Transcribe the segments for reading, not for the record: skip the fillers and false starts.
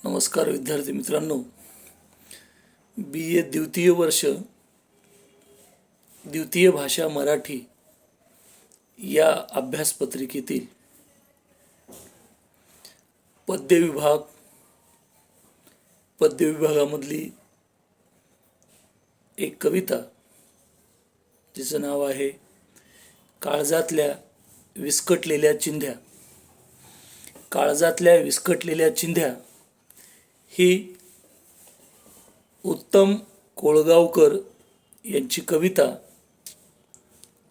नमस्कार विद्यार्थी मित्रांनो, BA द्वितीय वर्ष द्वितीय भाषा मराठी या अभ्यासपत्रिकेतील पद्य विभागामधली एक कविता जिचं नाव आहे काळजातल्या विस्कटलेल्या चिंध्या. काळजातल्या विस्कटलेल्या चिंध्या ही उत्तम कोळगावकर यांची कविता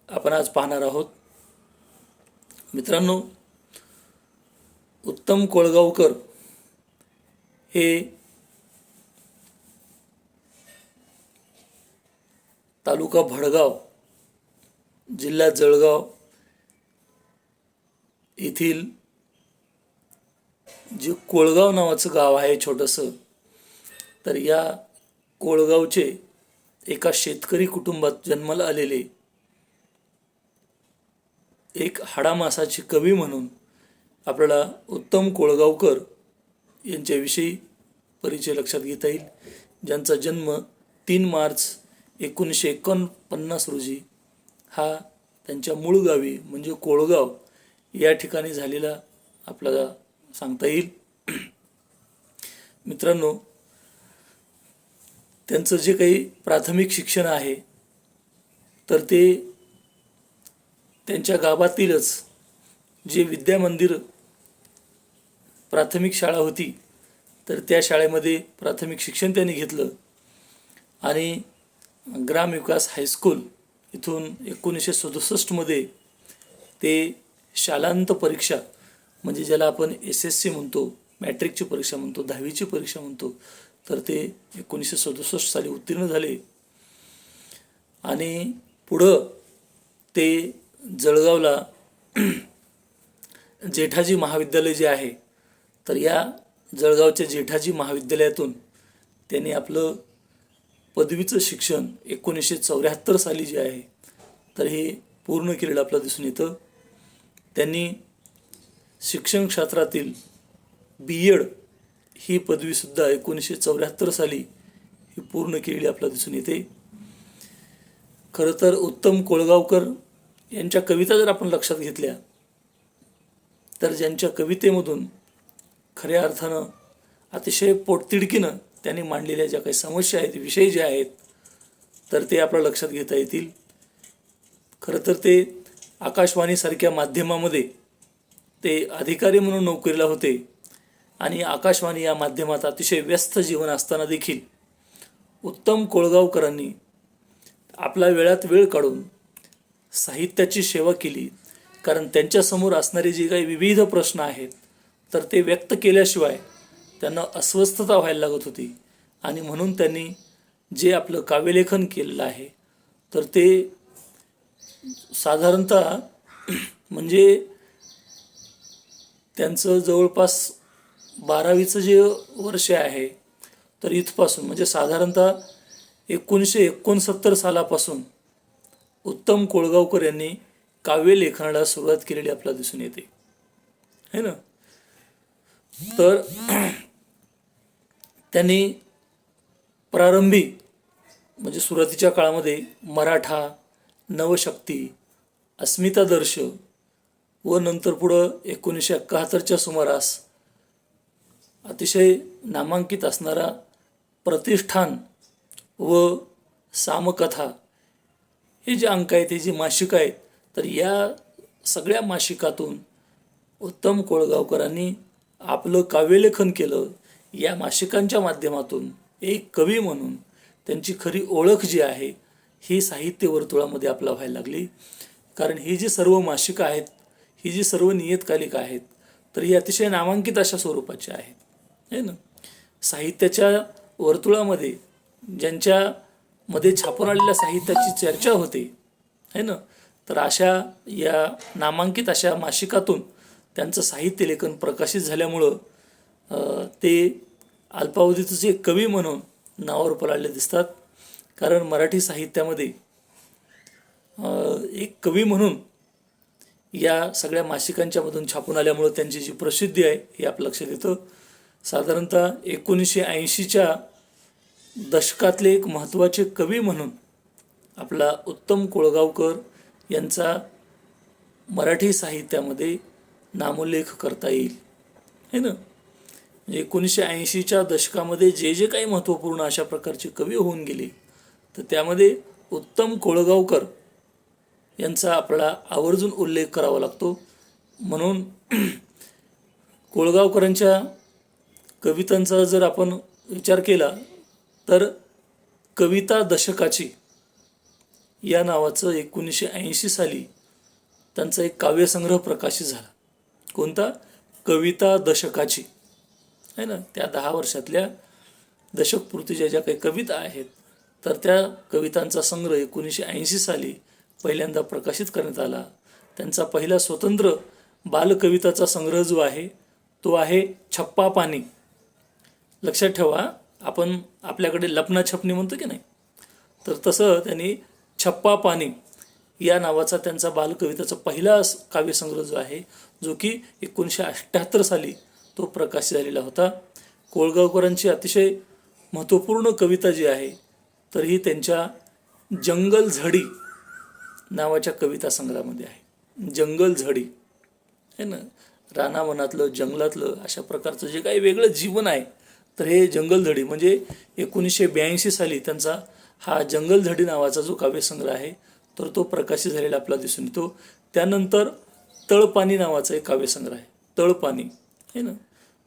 आपण आज पाहणार आहोत. मित्रांनो, उत्तम कोळगावकर हे तालुका भडगाव, जिल्हा जळगाव येथील जे कोळगाव नावाचं गाव आहे छोटंसं, तर या कोळगावचे एका शेतकरी कुटुंबात जन्माला आलेले एक हाडामासाचे कवी म्हणून आपल्याला उत्तम कोळगावकर यांच्याविषयी परिचय लक्षात घेता येईल, ज्यांचा जन्म 3 मार्च 1949 रोजी हा त्यांच्या मूळ गावी म्हणजे कोळगाव या ठिकाणी झालेला आपल्याला सांगता येईल. मित्रांनो, त्यांचं जे काही प्राथमिक शिक्षण आहे तर ते त्यांच्या गावातीलच जे विद्यामंदिर प्राथमिक शाळा होती तर त्या शाळेमध्ये प्राथमिक शिक्षण त्यांनी घेतलं आणि ग्रामविकास हायस्कूल इथून 1967 ते शालांत परीक्षा म्हणजे ज्याला आपण SSC म्हणतो, मॅट्रिकची परीक्षा म्हणतो, 10वीची परीक्षा म्हणतो, तर ते 1967 साली उत्तीर्ण झाले आणि पुढं ते जळगावला जेठाजी महाविद्यालय जे आहे तर या जळगावच्या जेठाजी महाविद्यालयातून त्यांनी आपलं पदवीचं शिक्षण 1974 साली जे आहे तर हे पूर्ण केलेलं आपल्याला दिसून येतं. त्यांनी शिक्षण क्षेत्रातील B.Ed ही पदवीसुद्धा 1974 साली ही पूर्ण केलेली आपल्याला दिसून येते. खरं तर उत्तम कोळगावकर यांच्या कविता जर आपण लक्षात घेतल्या तर ज्यांच्या कवितेमधून खऱ्या अर्थानं अतिशय पोटतिडकीनं त्यांनी मांडलेल्या ज्या काही समस्या आहेत, विषय जे आहेत तर ते आपल्या लक्षात घेता येतील. खरं तर ते आकाशवाणीसारख्या माध्यमामध्ये ते अधिकारी म्हणून नोकरीला होते आणि आकाशवाणी या माध्यमात अतिशय व्यस्त जीवन असताना देखील उत्तम कोळगावकरांनी आपला वेळात वेळ काढून साहित्याची सेवा केली. कारण त्यांच्यासमोर असणारे जे काही विविध प्रश्न आहेत तर ते व्यक्त केल्याशिवाय त्यांना अस्वस्थता व्हायला लागत होती आणि म्हणून त्यांनी जे आपलं काव्यलेखन केलेलं आहे तर ते साधारणतः म्हणजे त्यांचं जवळपास 12वीचं जे वर्ष आहे तर इथपासून म्हणजे साधारणतः 1969 सालापासून उत्तम कोळगावकर यांनी काव्यलेखनाला सुरुवात केलेली आपल्याला दिसून येते है ना. तर त्यांनी प्रारंभी म्हणजे सुरुवातीच्या काळामध्ये मराठा, नवशक्ती, अस्मितादर्श व नंतर पुढं 1971च्या सुमारास अतिशय नामांकित असणारा प्रतिष्ठान व सामकथा हे जे अंक आहेत, हे जे मासिकं आहेत तर या सगळ्या मासिकातून उत्तम कोळगावकरांनी आपलं काव्यलेखन केलं. या मासिकांच्या माध्यमातून एक कवी म्हणून त्यांची खरी ओळख जी आहे ही साहित्य वर्तुळामध्ये आपला व्हायला लागली. कारण ही जी सर्व मासिकं आहेत, ही जी सर्व नियतकालिका आहेत तर ही अतिशय नामांकित अशा स्वरूपाची आहेत है ना. साहित्याच्या वर्तुळामध्ये ज्यांच्यामध्ये छापून आलेल्या साहित्याची चर्चा होते है ना, तर अशा या नामांकित अशा मासिकातून त्यांचं साहित्य लेखन प्रकाशित झाल्यामुळं ते अल्पावधीतच एक कवी म्हणून नावावर पलाळले दिसतात. कारण मराठी साहित्यामध्ये एक कवी म्हणून या सगळ्या मासिकांच्या मधून छापून आल्यामुळे त्यांची जी प्रसिद्धी आहे हे आपल्या लक्षात येतं. साधारणतः 1980च्या दशकातले एक महत्त्वाचे कवी म्हणून आपला उत्तम कोळगावकर यांचा मराठी साहित्यामध्ये नामोल्लेख करता येईल, है ना. 1980च्या दशकामध्ये जे जे काही महत्त्वपूर्ण अशा प्रकारचे कवी होऊन गेले, तर त्यामध्ये उत्तम कोळगावकर यांचा आपल्याला आवर्जून उल्लेख करावा लागतो. म्हणून कोळगावकरांच्या कवितांचा जर आपण विचार केला तर कविता दशकाची या नावाचं 1980 साली त्यांचा एक काव्यसंग्रह प्रकाशित झाला. कोणता? कविता दशकाची, है ना. त्या 10 वर्षातल्या दशकपूर्तीच्या ज्या काही कविता आहेत, तर त्या कवितांचा संग्रह 1980 साली पहिल्यांदा प्रकाशित करण्यात आला. त्यांचा पहिला स्वतंत्र बालकविताचा संग्रह जो आहे तो आहे छप्पा पानी. लक्षात ठेवा, आपण आपल्याकडे लपना छपणी म्हणतो की नाही, तर तसं त्यांनी छप्पा पानी या नावाचा त्यांचा बालकविताचा पहिला काव्यसंग्रह जो आहे, जो की 1978 साली तो प्रकाशित झालेला होता. कोळगावकरांची अतिशय महत्त्वपूर्ण कविता जी आहे, तर ही त्यांच्या जंगल झडी नावाच्या कविता संग्रहामध्ये आहे. जंगल झडी, है ना. रानावनातलं, जंगलातलं अशा प्रकारचं जे काही वेगळं जीवन आहे, तर हे जंगलझडी म्हणजे 1982 साली त्यांचा हा जंगलझडी नावाचा जो काव्यसंग्रह आहे, तर तो प्रकाशित झालेला आपल्याला दिसून येतो. त्यानंतर तळपाणी नावाचा एक काव्यसंग्रह आहे, तळपाणी, है ना.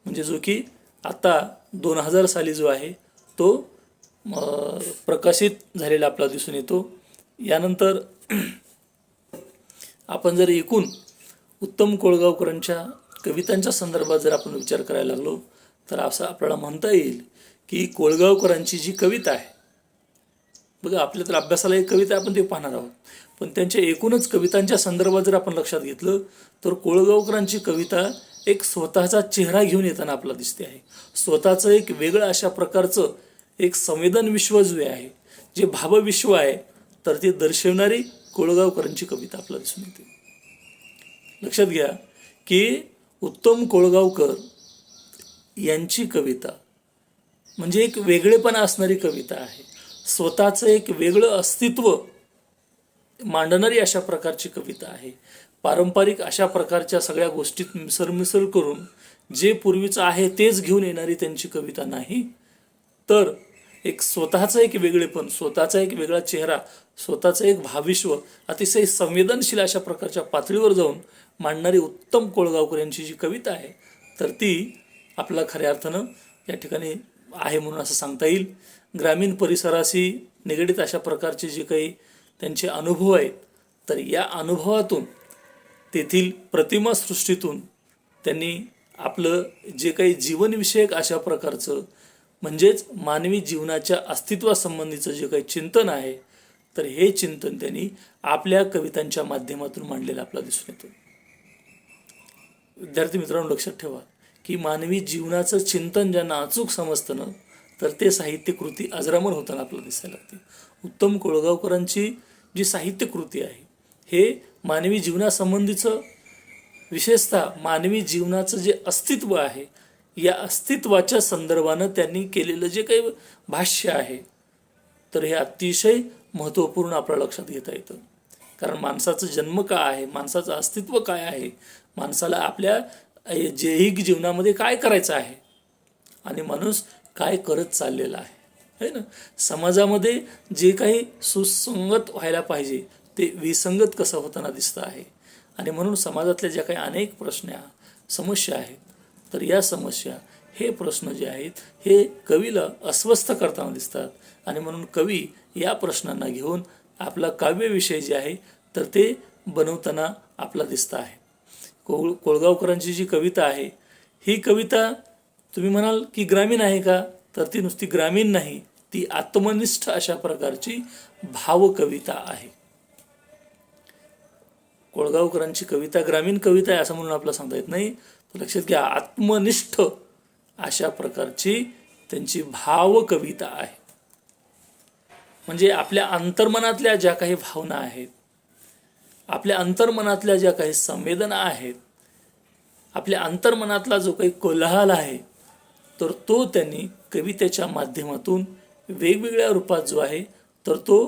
म्हणजे जो की आता 2000 साली जो आहे तो प्रकाशित झालेला आपल्याला दिसून येतो. यानंतर आपण जर एकूण उत्तम कोळगावकरांच्या कवितांच्या संदर्भात जर आपण विचार करायला लागलो, तर असं आपल्याला म्हणता येईल की कोळगावकरांची जी कविता आहे, बघा आपल्या तर अभ्यासाला एक कविता आपण ते पाहणार आहोत, पण त्यांच्या एकूणच कवितांच्या संदर्भात जर आपण लक्षात घेतलं, तर कोळगावकरांची कविता एक स्वतःचा चेहरा घेऊन येताना आपल्याला दिसते आहे. स्वतःचं एक वेगळं अशा प्रकारचं एक संवेदन विश्व जे आहे, जे भावविश्व आहे, तर ते दर्शवणारी कोळगावकरांची कविता आपल्याला दिसून येते. लक्षात घ्या की उत्तम कोळगावकर यांची कविता म्हणजे एक वेगळेपणा असणारी कविता आहे. स्वतःचं एक वेगळं अस्तित्व मांडणारी अशा प्रकारची कविता आहे. पारंपरिक अशा प्रकारच्या सगळ्या गोष्टीत मिसळ करून जे पूर्वीचं आहे तेच घेऊन येणारी त्यांची कविता नाही, तर एक स्वतःचं एक वेगळेपण, स्वतःचा एक वेगळा चेहरा, स्वतःचं एक भावविश्व अतिशय संवेदनशील अशा प्रकारच्या पातळीवर जाऊन मांडणारी उत्तम कोळगावकर यांची जी कविता आहे, तर ती आपला खऱ्या अर्थानं या ठिकाणी आहे म्हणून असं सांगता येईल. ग्रामीण परिसराशी निगडीत अशा प्रकारचे जे काही त्यांचे अनुभव आहेत, तर या अनुभवातून तेथील प्रतिमा सृष्टीतून त्यांनी आपलं जे काही जीवनविषयक अशा प्रकारचं म्हणजेच मानवी जीवनाच्या अस्तित्वासंबंधीचं जे काही चिंतन आहे, तर हे चिंतन त्यांनी आपल्या कवितांच्या माध्यमातून मांडलेलं आपल्याला दिसून येतं. विद्यार्थी मित्रांनो, लक्षात ठेवा की मानवी जीवनाचं चिंतन ज्यांना अचूक समजतं ना, तर ते साहित्यकृती अजरामर होताना आपल्याला दिसायला लागते. उत्तम कोळगावकरांची जी साहित्यकृती आहे, हे मानवी जीवनासंबंधीचं, विशेषतः मानवी जीवनाचं जे अस्तित्व आहे, या अस्तित्वाच्या संदर्भानं त्यांनी केलेलं जे काही भाष्य आहे, तर हे अतिशय महत्त्वपूर्ण आपल्या लक्षात घेता येतं. कारण माणसाचा जन्म काय आहे, माणसाचं अस्तित्व काय आहे, माणसाला आपल्या दैहिक जीवनामध्ये काय करायचं आहे आणि माणूस काय करत चाललेला आहे, है ना. समाजामध्ये जे काही सुसंगत व्हायला पाहिजे ते विसंगत कसं होताना दिसतं आहे. आणि म्हणून समाजातल्या ज्या काही अनेक प्रश्न समस्या आहेत, तर या समस्या, हे प्रश्न जे आहेत, हे कवीला अस्वस्थ करताना दिसतात. आणि म्हणून कवी या प्रश्नांना घेऊन आपला काव्यविषय जे आहे, तर ते बनवताना आपला दिसत आहे. कोळगावकरांची जी कविता आहे, ही कविता तुम्ही म्हणाल की ग्रामीण आहे का, तर ती नुसती ग्रामीण नाही, ती आत्मनिष्ठ अशा प्रकारची भावकविता आहे. कोळगावकरांची कविता ग्रामीण कविता आहे असं म्हणून आपल्याला सांगता येत नाही. तर लक्षात घ्या, आत्मनिष्ठ अशा प्रकारची त्यांची भावकविता आहे. म्हणजे आपल्या अंतर्मनातल्या ज्या काही भावना आहेत, आपल्या अंतर्मनातल्या ज्या काही संवेदना आहेत, आपल्या अंतर्मनातला जो काही कोलाहल आहे, तर तो त्यांनी कवितेच्या माध्यमातून वेगवेगळ्या रूपात जो आहे तर तो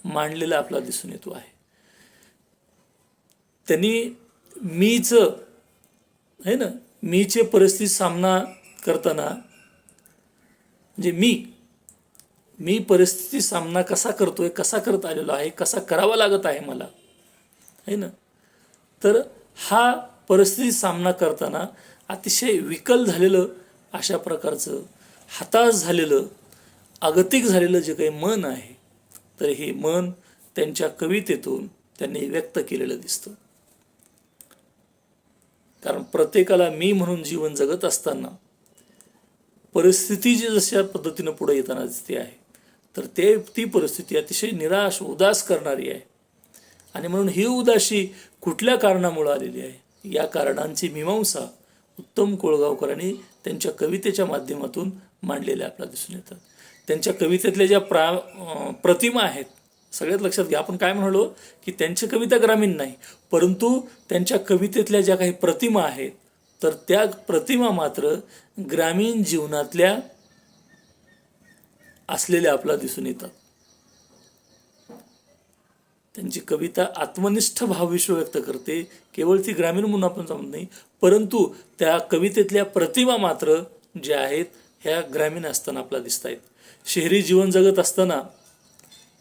मांडलेला आपला दिसून येतो आहे. त्यांनी मीच आहे ना, मीचे परिस्थिती सामना करताना म्हणजे मी परिस्थिती सामना कसा करतोय, कसा करत आलेलो आहे, कसा करावा लागत आहे मला, आहे ना. तर हा परिस्थिती सामना करताना अतिशय विकल झालेलं अशा प्रकारचं हताश झालेलं अगतिक झालेलं जे काही मन आहे, तर हे मन त्यांच्या कवितेतून त्यांनी व्यक्त केलेलं दिसतं. कारण प्रत्येकाला मी म्हणून जीवन जगत असताना परिस्थिती जी जशा पद्धतीनं पुढे येताना दिसते आहे, तर ती परिस्थिती अतिशय निराश उदास करणारी आहे. आणि म्हणून ही उदासी कुठल्या कारणामुळे आलेली आहे, या कारणांची मीमांसा उत्तम कोळगावकरांनी त्यांच्या कवितेच्या माध्यमातून मांडलेल्या आपल्याला दिसून येतात. त्यांच्या कवितेतल्या ज्या प्रतिमा आहेत, सगळ्यात लक्षात घ्या, आपण काय म्हणालो की त्यांची कविता ग्रामीण नाही, परंतु त्यांच्या कवितेतल्या ज्या काही प्रतिमा आहेत, तर त्या प्रतिमा मात्र ग्रामीण जीवनातल्या असलेल्या आपल्याला दिसून येतात. त्यांची कविता आत्मनिष्ठ भावविश्व व्यक्त करते. केवळ ती ग्रामीण म्हणून आपण समजत नाही, परंतु त्या कवितेतल्या प्रतिमा मात्र ज्या आहेत ह्या ग्रामीण असताना आपल्याला दिसत आहेत. शहरी जीवन जगत असताना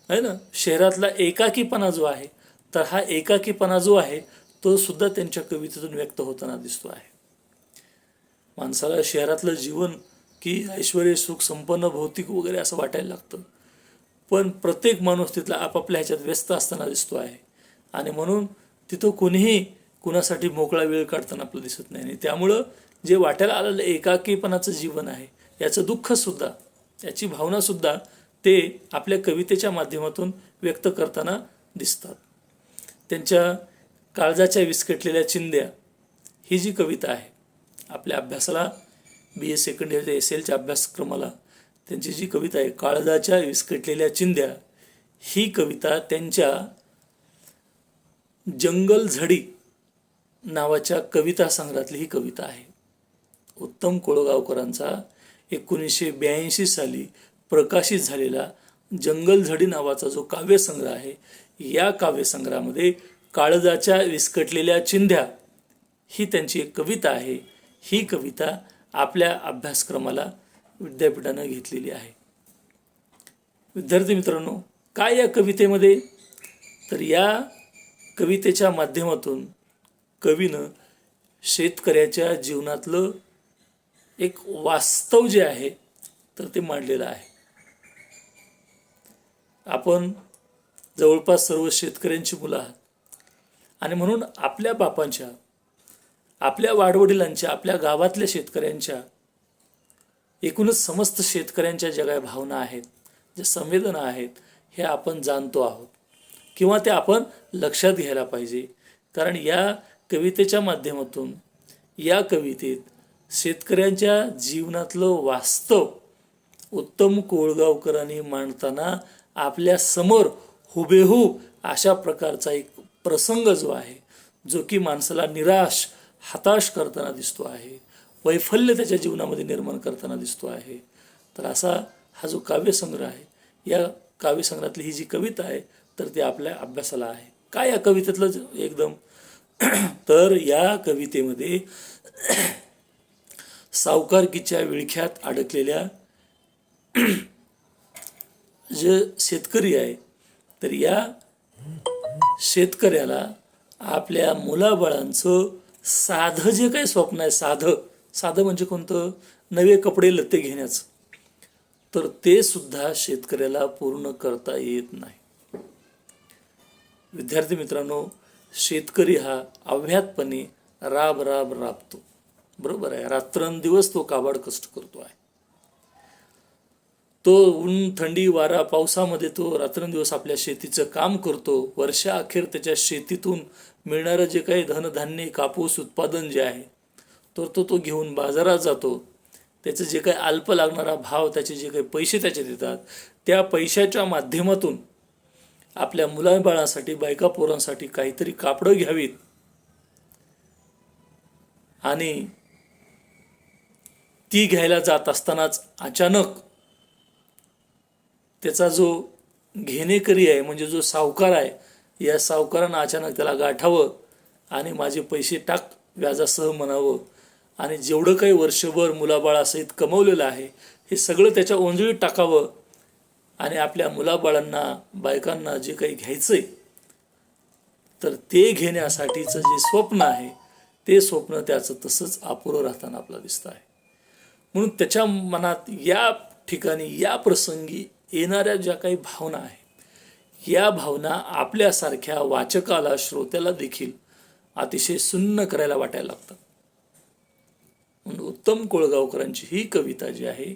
आहे ना, शहरातला एकाकीपणा जो आहे, तर हा एकाकीपणा जो आहे तो सुद्धा त्यांच्या कवितेतून व्यक्त होताना दिसतो आहे. माणसाला शहरातलं जीवन की ऐश्वर्य सुख संपन्न भौतिक वगैरे असं वाटायला लागतं, पण प्रत्येक माणूस तिथला आपापल्या ह्याच्यात व्यस्त असताना दिसतो आहे. आणि म्हणून तिथं कोणीही कुणासाठी मोकळा वेळ काढताना आपलं दिसत नाही. आणि त्यामुळं जे वाटायला आलेलं एकाकीपणाचं जीवन आहे, याचं दुःखसुद्धा, याची भावनासुद्धा ते आपल्या कवितेच्या माध्यमातून व्यक्त करताना दिसतात. त्यांच्या काळजाच्या विस्कटलेल्या चिंध्या ही जी कविता आहे, आपल्या अभ्यासाला BA सेकंड इयरच्या SLच्या अभ्यासक्रमाला त्यांची जी कविता आहे काळजाच्या विस्कटलेल्या चिंध्या, ही कविता त्यांच्या जंगल झडी नावाच्या कविता संग्रहातली ही कविता आहे. उत्तम कोळगावकरांचा 1982 साली प्रकाशित झालेला जंगल झडी नावाचा जो काव्यसंग्रह आहे, या काव्यसंग्रहामध्ये काळजाच्या विस्कटलेल्या चिंध्या ही त्यांची एक कविता आहे. ही कविता आपल्या अभ्यासक्रमाला विद्यापीठानं घेतलेली आहे. विद्यार्थी मित्रांनो, काय या कवितेमध्ये, तर या कवितेच्या माध्यमातून कवीनं शेतकऱ्याच्या जीवनातलं एक वास्तव जे आहे तर ते मांडलेलं आहे. आपण जवळपास सर्व शेतकऱ्यांची मुलं आहात, आणि म्हणून आपल्या बापांच्या, आपल्या वाडवडिलांच्या, आपल्या गावातल्या शेतकऱ्यांच्या, एकूणच समस्त शेतकऱ्यांच्या ज्या काही भावना आहेत, ज्या संवेदना आहेत, हे आपण जाणतो आहोत किंवा ते आपण लक्षात घ्यायला पाहिजे. कारण या कवितेच्या माध्यमातून, या कवितेत शेतकऱ्यांच्या जीवनातलं वास्तव उत्तम कोळगावकरांनी मांडताना आपल्या समोर हुबेहूब अशा प्रकारचा एक प्रसंग जो आहे, जो की माणसाला निराश हताश करताना दिसतो आहे, वैफल्य त्याच्या जीवनामध्ये निर्माण करताना दिसतो आहे. तर असा हा जो काव्यसंग्रह आहे, या काव्यसंग्रहातली ही जी कविता आहे तर ती आपल्या अभ्यासाला आहे. काय या कवितेतलं एकदम तर या कवितेमध्ये सावकारकीच्या विळख्यात अडकलेल्या जे शेतकरी आहे, तर या शेतकऱ्याला आपल्या मुलाबाळांचं साधं जे काही स्वप्न आहे, साधं म्हणजे कोणतं, नवे कपडे लत्ते घेण्याचं, तर ते सुद्धा शेतकऱ्याला पूर्ण करता येत नाही. विद्यार्थी मित्रांनो, शेतकरी हा अव्याहतपणे राबतो, बरोबर आहे, रात्रंदिवस तो काबाड कष्ट करतो आहे. तो ऊन थंडी वारा पावसामध्ये तो रात्रंदिवस आपल्या शेतीचं काम करतो. वर्षाअखेर त्याच्या शेतीतून मिळणारं जे काही धनधान्य कापूस उत्पादन जे आहे, तर तो घेऊन बाजारात जातो. त्याचं जे काही अल्प लागणारा भाव, त्याचे जे काही पैसे त्याचे देतात, त्या पैशाच्या माध्यमातून आपल्या मुलाबाळांसाठी, बायका पोरांसाठी काहीतरी कापडं घ्यावीत आणि ती घ्यायला जात असतानाच अचानक त्याचा जो घेणेकरी आहे म्हणजे जो सावकार आहे, या सावकारानं अचानक त्याला गाठावं आणि माझे पैसे टाक व्याजासह म्हणावं आणि जेवढं काही वर्षभर मुलाबाळासहित कमवलेलं आहे हे सगळं त्याच्या ओंजळीत टाकावं आणि आपल्या मुलाबाळांना बायकांना जे काही घ्यायचं आहे तर ते घेण्यासाठीचं जे स्वप्न आहे ते स्वप्न त्याचं तसंच अपुरं राहताना आपल्याला दिसतं आहे. म्हणून त्याच्या मनात या ठिकाणी या प्रसंगी येणाऱ्या ज्या काही भावना आहेत या भावना आपल्यासारख्या वाचकाला श्रोत्याला देखील अतिशय सुन्न करायला वाटायला लागतात. म्हणून उत्तम कोळगावकरांची ही कविता जी आहे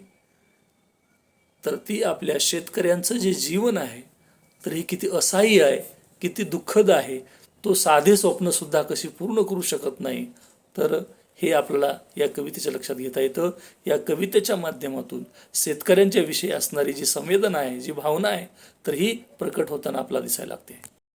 तर ती आपल्या शेतकऱ्यांचं जे जीवन आहे तर ही किती असहाय्य आहे, किती दुःखद आहे, तो साधे स्वप्नसुद्धा कशी पूर्ण करू शकत नाही, तर हे आपल्याला या कवितेच्या लक्षात घेता येतं. या कवितेच्या माध्यमातून शेतकऱ्यांच्या विषयी असणारी जी संवेदना आहे, जी भावना आहे तर ही प्रकट होताना आपल्याला दिसायला लागते.